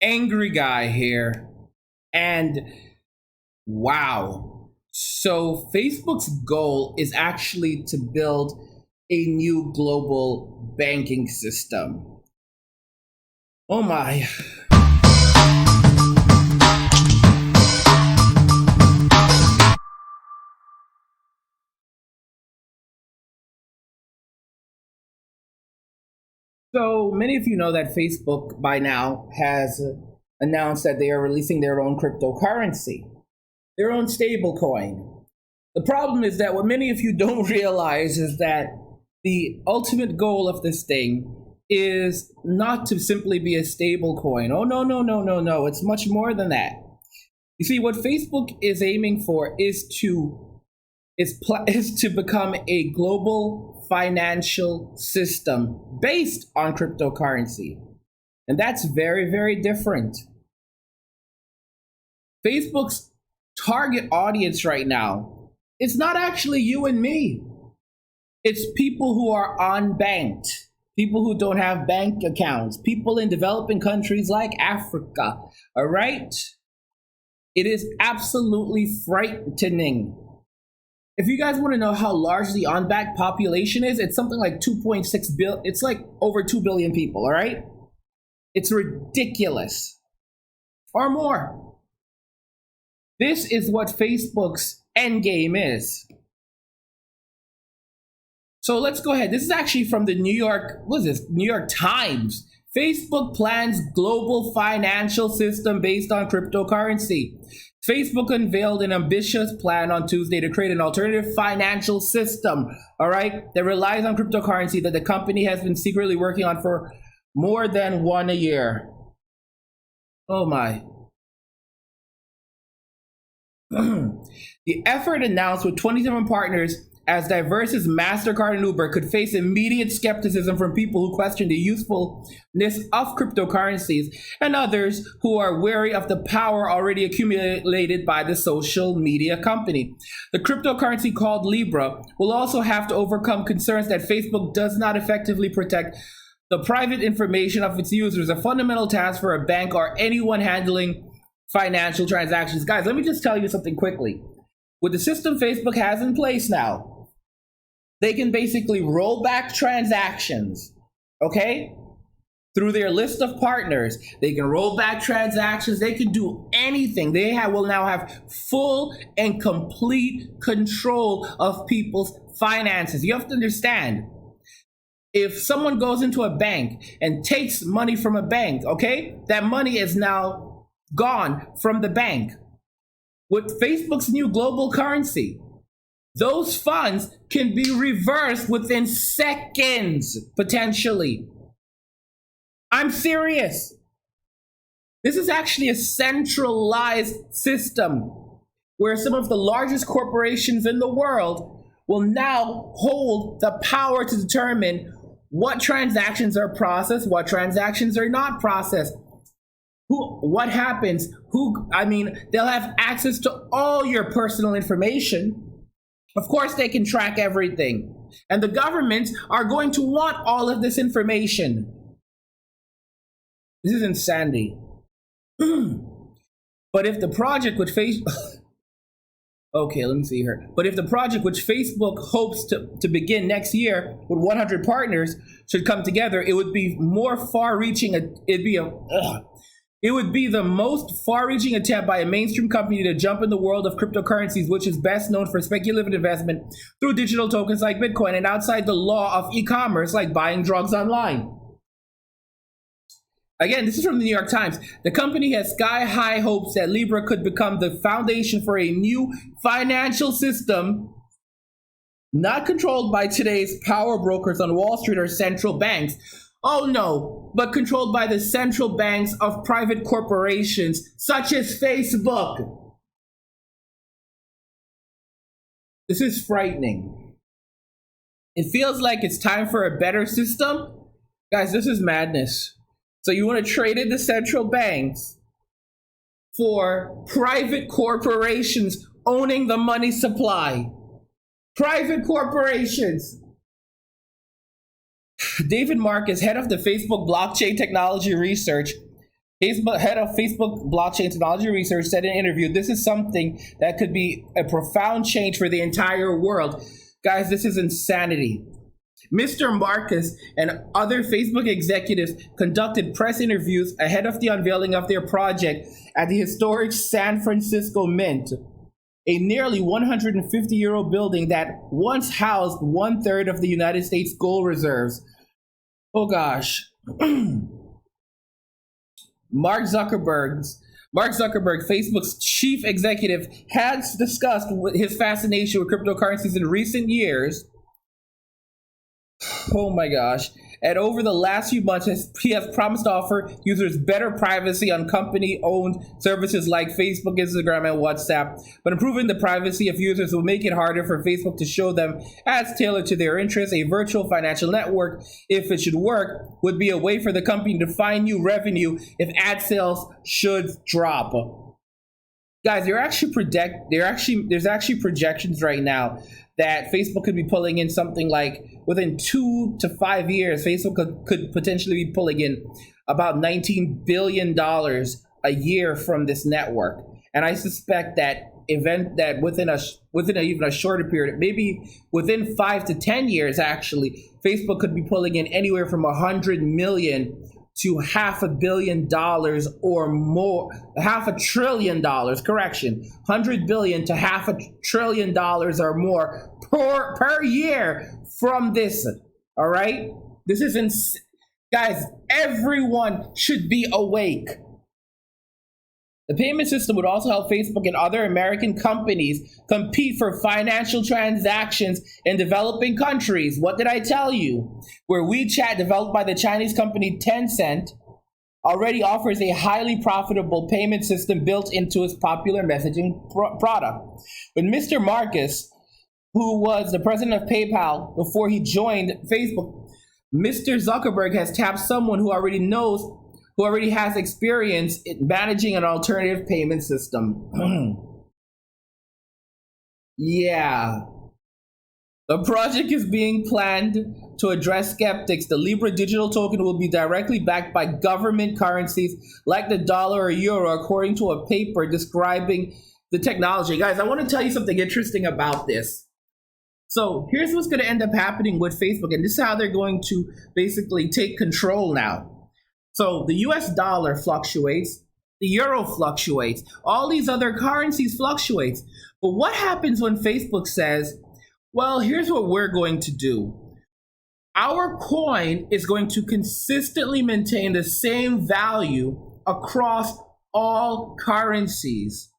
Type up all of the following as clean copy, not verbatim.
Angry guy here. And wow. So Facebook's goal is actually to build a new global banking system. Oh my. So many of you know that Facebook by now has announced that they are releasing their own cryptocurrency, their own stable coin. The problem is that what many of you don't realize is that the ultimate goal of this thing is not to simply be a stable coin. Oh, no. It's much more than that. You see, what Facebook is aiming for is to become a global financial system based on cryptocurrency. And that's very, very different. Facebook's target audience right now, it's not actually you and me. It's people who are unbanked, people who don't have bank accounts, people in developing countries like Africa, all right? It is absolutely frightening. If you guys want to know how large the unbanked population is, it's something like 2.6 billion. It's like over 2 billion people, all right? It's ridiculous. Or more. This is what Facebook's end game is. So let's go ahead. This is actually from the New York Times. Facebook plans global financial system based on cryptocurrency. Facebook unveiled an ambitious plan on Tuesday to create an alternative financial system, all right, that relies on cryptocurrency that the company has been secretly working on for more than 1 year. Oh my. The effort, announced with 27 partners as diverse as MasterCard and Uber, could face immediate skepticism from people who question the usefulness of cryptocurrencies and others who are wary of the power already accumulated by the social media company. The cryptocurrency called LIBRA will also have to overcome concerns that Facebook does not effectively protect the private information of its users, a fundamental task for a bank or anyone handling financial transactions. Guys, let me just tell you something quickly. With the system Facebook has in place now, they can basically roll back transactions, okay? Through their list of partners. They can roll back transactions. They can do anything. They will now have full and complete control of people's finances. You have to understand, if someone goes into a bank and takes money from a bank, okay, that money is now gone from the bank. With Facebook's new global currency, those funds can be reversed within seconds, potentially. I'm serious. This is actually a centralized system where some of the largest corporations in the world will now hold the power to determine what transactions are processed, what transactions are not processed. What happens, they'll have access to all your personal information. Of course, they can track everything. And the governments are going to want all of this information. This is insanity. But if the project with Facebook... Okay, let me see here. But if the project which Facebook hopes to begin next year with 100 partners should come together, it would be more far-reaching. It would be the most far-reaching attempt by a mainstream company to jump in the world of cryptocurrencies, which is best known for speculative investment through digital tokens like Bitcoin and outside the law of e-commerce like buying drugs online. Again, this is from the New York Times. The company has sky-high hopes that Libra could become the foundation for a new financial system not controlled by today's power brokers on Wall Street or central banks. Oh no, but controlled by the central banks of private corporations such as Facebook. This is frightening. It feels like it's time for a better system. Guys, this is madness. So you want to trade in the central banks for private corporations owning the money supply. Private corporations. David Marcus, head of the Facebook blockchain technology research, head of Facebook blockchain technology research, said in an interview, this is something that could be a profound change for the entire world. Guys, this is insanity. Mr. Marcus and other Facebook executives conducted press interviews ahead of the unveiling of their project at the historic San Francisco Mint, a nearly 150-year-old building that once housed 1/3 of the United States gold reserves. Oh gosh. Mark Zuckerberg, Facebook's chief executive, has discussed his fascination with cryptocurrencies in recent years. Oh my gosh. And over the last few months, he has promised to offer users better privacy on company-owned services like Facebook, Instagram, and WhatsApp. But improving the privacy of users will make it harder for Facebook to show them ads tailored to their interests. A virtual financial network, if it should work, would be a way for the company to find new revenue if ad sales should drop. Guys, there's actually projections right now that Facebook could be pulling in something like within 2 to 5 years, Facebook could potentially be pulling in about $19 billion a year from this network. And I suspect that within even a shorter period, maybe within 5 to 10 years, actually, Facebook could be pulling in anywhere from $100 million to $500 million or more, $500 billion, correction, $100 billion to $500 billion or more per year from this. All right, this is guys. Everyone should be awake. The payment system would also help Facebook and other American companies compete for financial transactions in developing countries. What did I tell you? Where WeChat, developed by the Chinese company Tencent, already offers a highly profitable payment system built into its popular messaging product. But Mr. Marcus, who was the president of PayPal before he joined Facebook, Mr. Zuckerberg has tapped someone who already has experience in managing an alternative payment system. Yeah. The project is being planned to address skeptics. The Libra digital token will be directly backed by government currencies like the dollar or euro, according to a paper describing the technology. Guys, I want to tell you something interesting about this. So here's what's going to end up happening with Facebook, and this is how they're going to basically take control now. So the US dollar fluctuates, the euro fluctuates, all these other currencies fluctuates. But what happens when Facebook says, well, here's what we're going to do. Our coin is going to consistently maintain the same value across all currencies.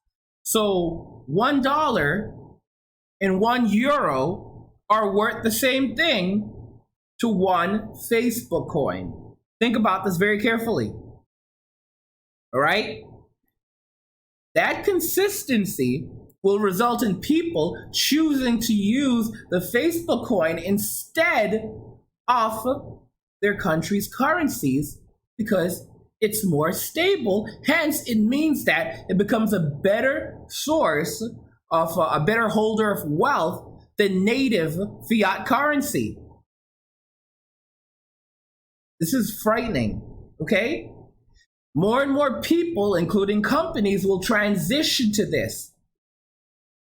So $1 and €1 are worth the same thing to one Facebook coin. Think about this very carefully. All right? That consistency will result in people choosing to use the Facebook coin instead of their country's currencies because it's more stable. Hence, it means that it becomes a better source of a better holder of wealth than native fiat currency. This is frightening, okay? More and more people, including companies, will transition to this.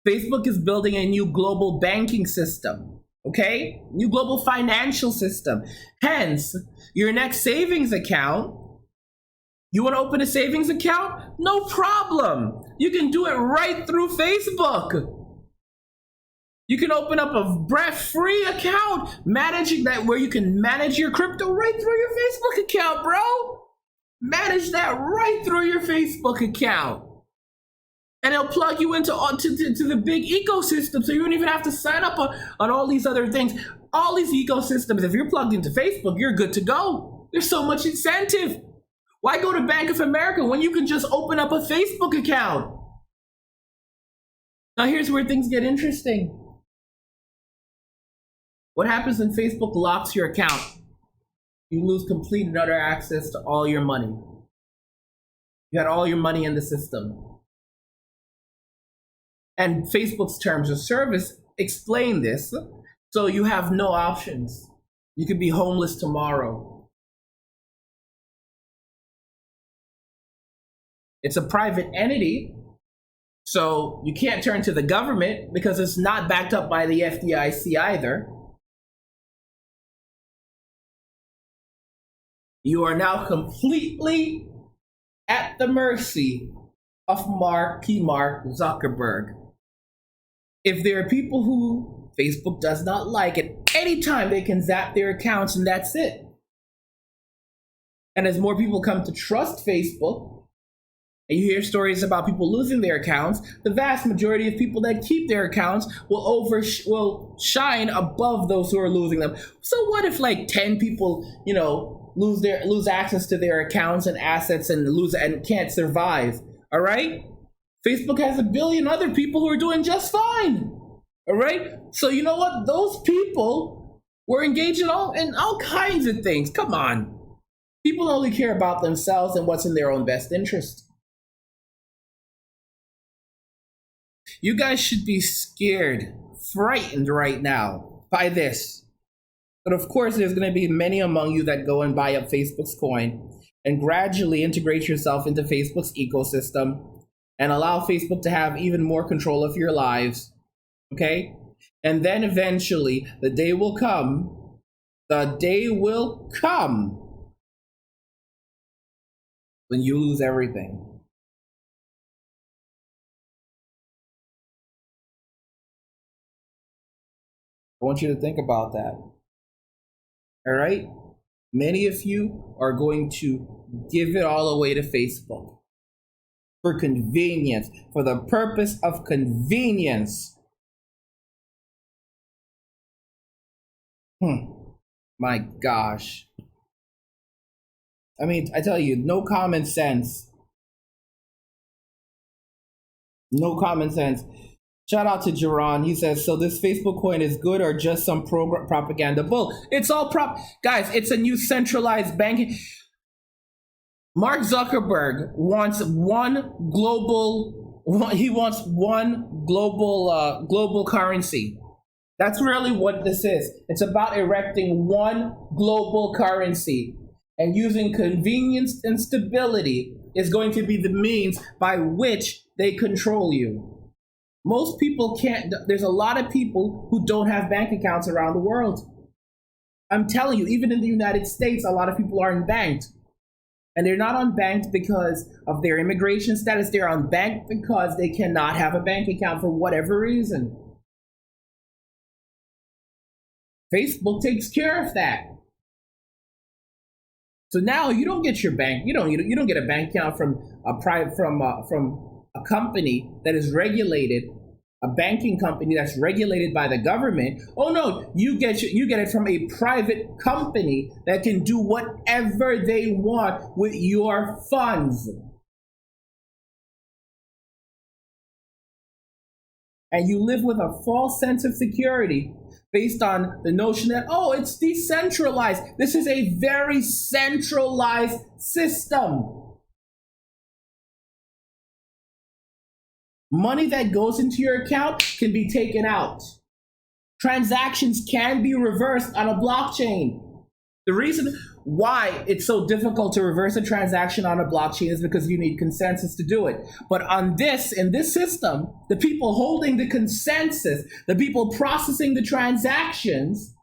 Facebook is building a new global banking system, okay? New global financial system. Hence, your next savings account, you want to open a savings account? No problem. You can do it right through Facebook. You can open up a free account managing that where you can manage your crypto right through your Facebook account, bro. Manage that right through your Facebook account. And it'll plug you into the big ecosystem, so you don't even have to sign up on all these other things. All these ecosystems, if you're plugged into Facebook, you're good to go. There's so much incentive. Why go to Bank of America when you can just open up a Facebook account? Now here's where things get interesting. What happens when Facebook locks your account? You lose complete and utter access to all your money. You had all your money in the system. And Facebook's terms of service explain this. So you have no options. You could be homeless tomorrow. It's a private entity, so you can't turn to the government because it's not backed up by the FDIC either. You are now completely at the mercy of Mark Zuckerberg. If there are people who Facebook does not like, at any time they can zap their accounts and that's it. And as more people come to trust Facebook, and you hear stories about people losing their accounts, the vast majority of people that keep their accounts will shine above those who are losing them. So what if like 10 people, lose access to their accounts and assets and can't survive? All right? Facebook has 1 billion other people who are doing just fine. All right? So you know what? Those people were engaged in all kinds of things. Come on. People only care about themselves and what's in their own best interest. You guys should be scared, frightened right now by this. But of course, there's going to be many among you that go and buy up Facebook's coin and gradually integrate yourself into Facebook's ecosystem and allow Facebook to have even more control of your lives. Okay? And then eventually, the day will come when you lose everything. I want you to think about that. All right? Many of you are going to give it all away to Facebook for convenience, for the purpose of convenience. My gosh. I mean, I tell you, no common sense. No common sense. Shout out to Jerron. He says, so this Facebook coin is good or just some propaganda? Bull. It's all guys, it's a new centralized banking. Mark Zuckerberg wants one global currency. That's really what this is. It's about erecting one global currency, and using convenience and stability is going to be the means by which they control you. Most people can't. There's a lot of people who don't have bank accounts around the world. I'm telling you, even in the United States, a lot of people are unbanked. And they're not unbanked because of their immigration status. They're unbanked because they cannot have a bank account for whatever reason. Facebook takes care of that. So now you don't get your bank. You don't get a bank account from a company that is regulated, a banking company that's regulated by the government. Oh no, you get it from a private company that can do whatever they want with your funds. And you live with a false sense of security based on the notion that, oh, it's decentralized. This is a very centralized system. Money that goes into your account can be taken out. Transactions can be reversed on a blockchain. The reason why it's so difficult to reverse a transaction on a blockchain is because you need consensus to do it. But in this system, the people holding the consensus, the people processing the transactions,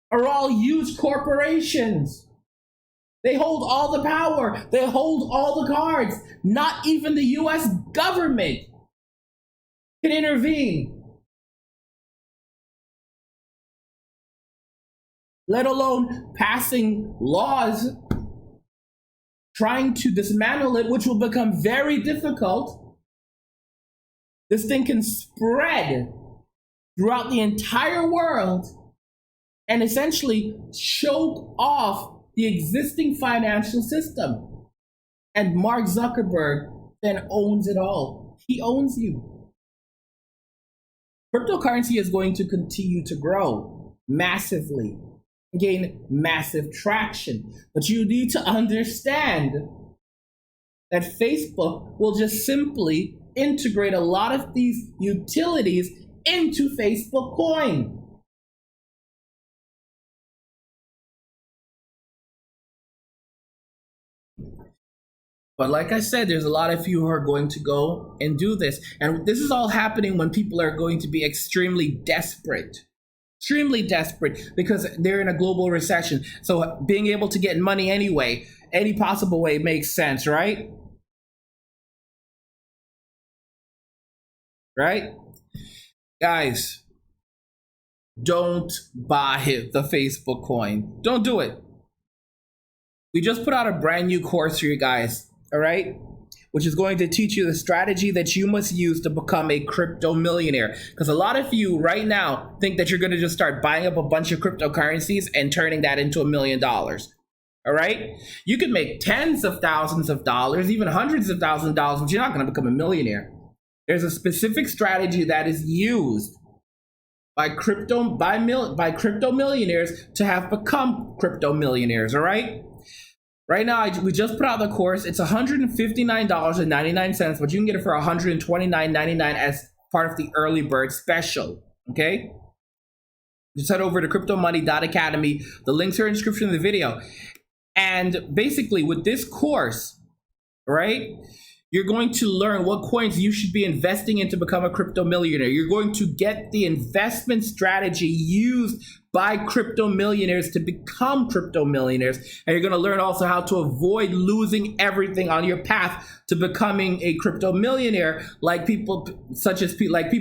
are all huge corporations. They hold all the power. They hold all the cards. Not even the US government can intervene, let alone passing laws trying to dismantle it, which will become very difficult. This thing can spread throughout the entire world and essentially choke off the existing financial system. And Mark Zuckerberg then owns it all. He owns you. Cryptocurrency is going to continue to grow massively, gain massive traction. But you need to understand that Facebook will just simply integrate a lot of these utilities into Facebook Coin. But like I said, there's a lot of you who are going to go and do this. And this is all happening when people are going to be extremely desperate because they're in a global recession. So being able to get money anyway, any possible way makes sense, right? Right? Guys, don't buy the Facebook coin. Don't do it. We just put out a brand new course for you guys. All right, which is going to teach you the strategy that you must use to become a crypto millionaire. Because a lot of you right now think that you're going to just start buying up a bunch of cryptocurrencies and turning that into $1 million. All right, you could make tens of thousands of dollars, even hundreds of thousands of dollars, but you're not going to become a millionaire. There's a specific strategy that is used by crypto millionaires to have become crypto millionaires. All right. Right now, we just put out the course. It's $159.99, but you can get it for $129.99 as part of the early bird special, okay? Just head over to cryptomoney.academy. The links are in the description of the video. And basically, with this course, right, you're going to learn what coins you should be investing in to become a crypto millionaire. You're going to get the investment strategy used by crypto millionaires to become crypto millionaires. And you're going to learn also how to avoid losing everything on your path to becoming a crypto millionaire, like people like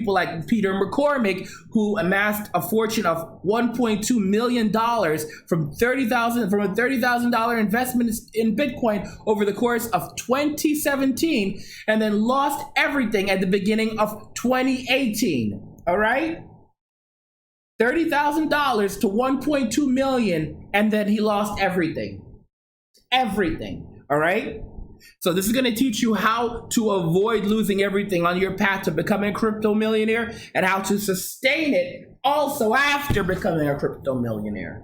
Peter McCormick, who amassed a fortune of $1.2 million from a $30,000 investment in Bitcoin over the course of 2017, and then lost everything at the beginning of 2018. All right? $30,000 to $1.2 million, and then he lost everything. All right? So this is going to teach you how to avoid losing everything on your path to becoming a crypto millionaire, and how to sustain it also after becoming a crypto millionaire.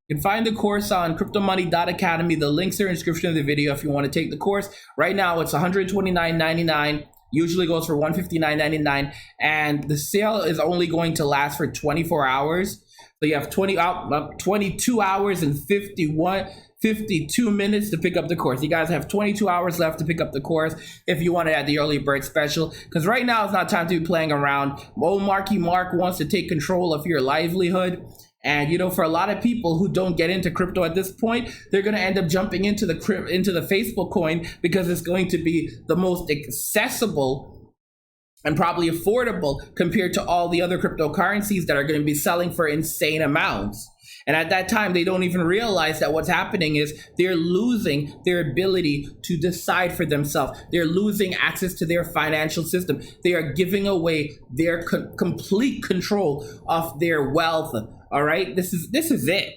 You can find the course on cryptomoney.academy. The links are in the description of the video if you want to take the course. Right now, it's $129.99. Usually goes for $159.99, and the sale is only going to last for 24 hours. So you have 22 hours and 52 minutes to pick up the course. You guys have 22 hours left to pick up the course if you want to add the early bird special, because right now it's not time to be playing around. Old Marky Mark wants to take control of your livelihood. And, you know, for a lot of people who don't get into crypto at this point, they're going to end up jumping into the Facebook coin because it's going to be the most accessible and probably affordable compared to all the other cryptocurrencies that are going to be selling for insane amounts. And at that time, they don't even realize that what's happening is they're losing their ability to decide for themselves. They're losing access to their financial system. They are giving away their complete control of their wealth. All right, this is it.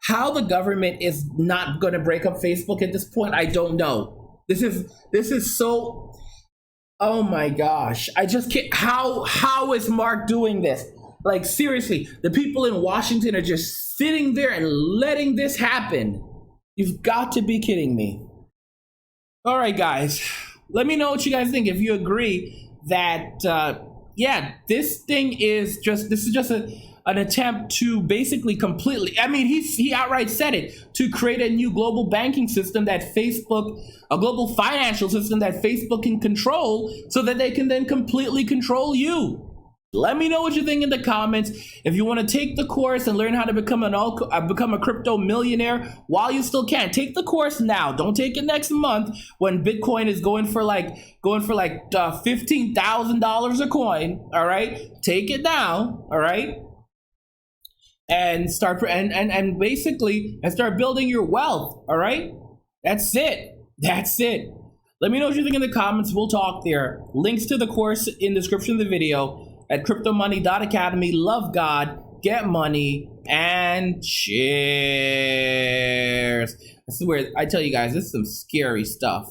How the government is not going to break up Facebook at this point, I don't know. This is so. Oh my gosh, I just can't. How is Mark doing this? Like, seriously, the people in Washington are just sitting there and letting this happen. You've got to be kidding me. All right, guys, let me know what you guys think. If you agree that, yeah, this is just an attempt to basically completely, I mean, he outright said it, to create a new global banking system that a global financial system that Facebook can control so that they can then completely control you. Let me know what you think in the comments. If you want to take the course and learn how to become a crypto millionaire while you still can, take the course now. Don't take it next month when Bitcoin is going for like $15,000 a coin. All right, take it now. All right, and start and basically start building your wealth. All right, that's it. Let me know what you think in the comments. We'll talk there. Links to the course in the description of the video at cryptomoney.academy. Love God, get money, and cheers. I swear, I tell you guys, this is some scary stuff.